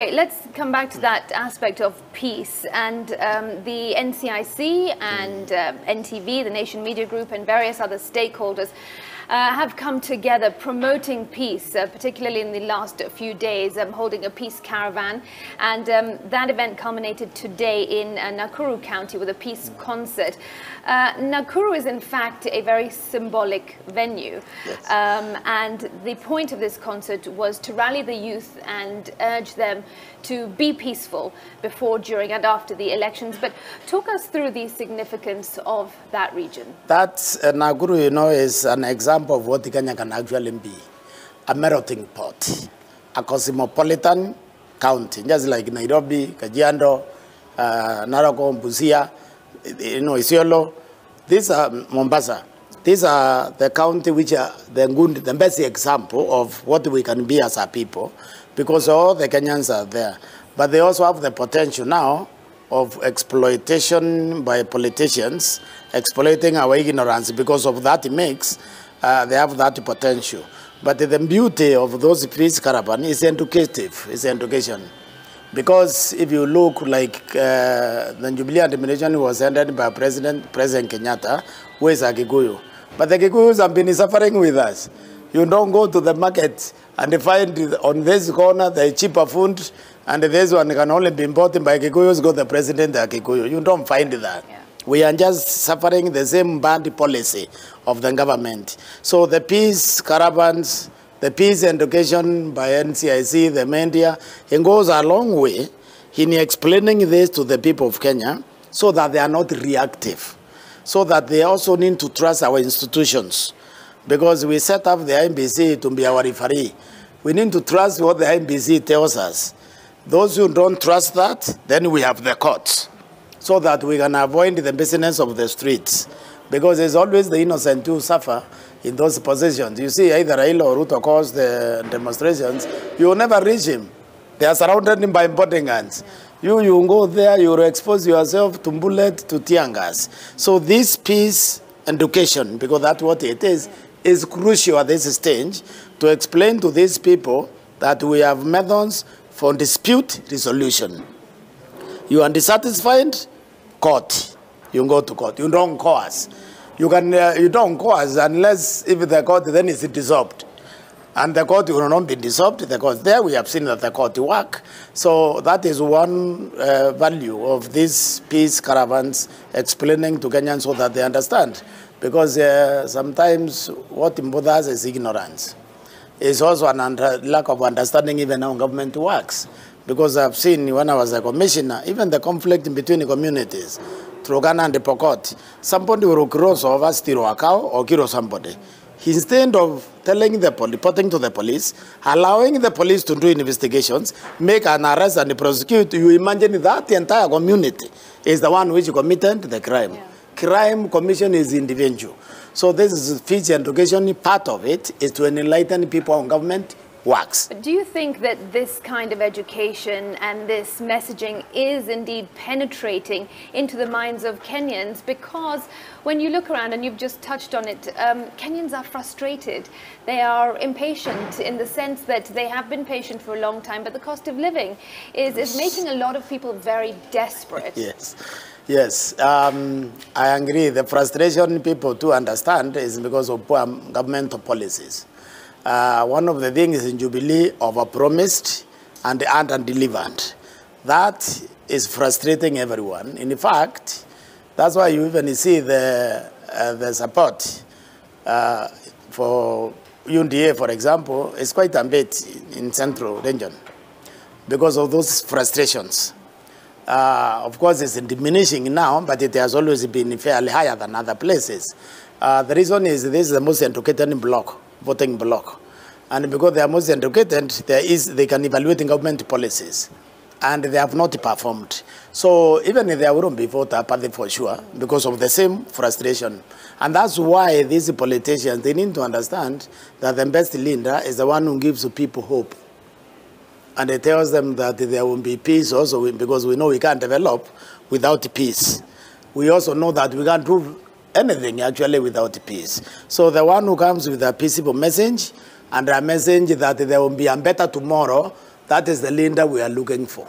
Let's come back to that aspect of peace, and the NCIC and NTV, the Nation Media Group, and various other stakeholders have come together promoting peace, particularly in the last few days, holding a peace caravan, and that event culminated today in Nakuru County with a peace concert. Nakuru is in fact a very symbolic venue, yes. And the point of this concert was to rally the youth and urge them to be peaceful before, during and after the elections. But talk us through the significance of that region. That Nakuru, you know, is an example of what Kenya can actually be. A melting pot, a cosmopolitan county, just like Nairobi, Kajiado, Naroko, Busia, you know, Isiolo. These are Mombasa. These are the county which are the best example of what we can be as a people, because all the Kenyans are there. But they also have the potential now of exploitation by politicians, exploiting our ignorance. Because of that mix, they have that potential. But the beauty of those peace caravan is educative, is education. Because if you look like the Jubilee administration was headed by President Kenyatta, who is a Kikuyu. But the Kikuyus have been suffering with us. You don't go to the market and find on this corner the cheaper food, and this one can only be imported by Kikuyus, go the president of Kikuyu. You don't find that. Yeah. We are just suffering the same bad policy of the government. So the peace caravans, the peace education by NCIC, the media, it goes a long way in explaining this to the people of Kenya so that they are not reactive, so that they also need to trust our institutions. Because we set up the IBC to be our referee. We need to trust what the IBC tells us. Those who don't trust that, then we have the courts, so that we can avoid the business of the streets. Because it's always the innocent who suffer in those positions. You see, either Raila or Ruto cause the demonstrations, you will never reach him. They are surrounded by importing guns. You go there, you will expose yourself to bullet, to tear gas. So this peace education, because that's what it is crucial at this stage to explain to these people that we have methods for dispute resolution. You are dissatisfied, court. You go to court. You don't cause. You don't cause unless if the court then is dissolved. And the court will not be dissolved. The court there, we have seen that the court work. So that is one value of these peace caravans, explaining to Kenyans so that they understand. Because sometimes what bothers is ignorance. It's also a lack of understanding even how government works. Because I've seen when I was a commissioner, even the conflict between the communities, Turkana and the Pokot, somebody will cross over, steal a cow or kill somebody. Instead of telling the police, reporting to the police, allowing the police to do investigations, make an arrest and prosecute, you imagine that the entire community is the one which committed the crime. Yeah. Crime commission is individual. So this is peace education. Part of it is to enlighten people on government works. But do you think that this kind of education and this messaging is indeed penetrating into the minds of Kenyans? Because when you look around, and you've just touched on it, Kenyans are frustrated. They are impatient in the sense that they have been patient for a long time, but the cost of living is making a lot of people very desperate. Yes. Yes, I agree. The frustration people to understand is because of poor governmental policies. One of the things in Jubilee, overpromised and underdelivered. That is frustrating everyone. In fact, that's why you even see the support for UNDA, for example, is quite a bit in central region because of those frustrations. Of course, it's diminishing now, but it has always been fairly higher than other places. The reason is this is the most educated bloc, voting bloc. And because they are most educated, they can evaluate government policies. And they have not performed. So even if they wouldn't be voted apart for sure, because of the same frustration. And that's why these politicians, they need to understand that the best leader is the one who gives people hope. And it tells them that there will be peace also, because we know we can't develop without peace. We also know that we can't do anything actually without peace. So the one who comes with a peaceable message, and a message that there will be a better tomorrow, That is the leader we are looking for.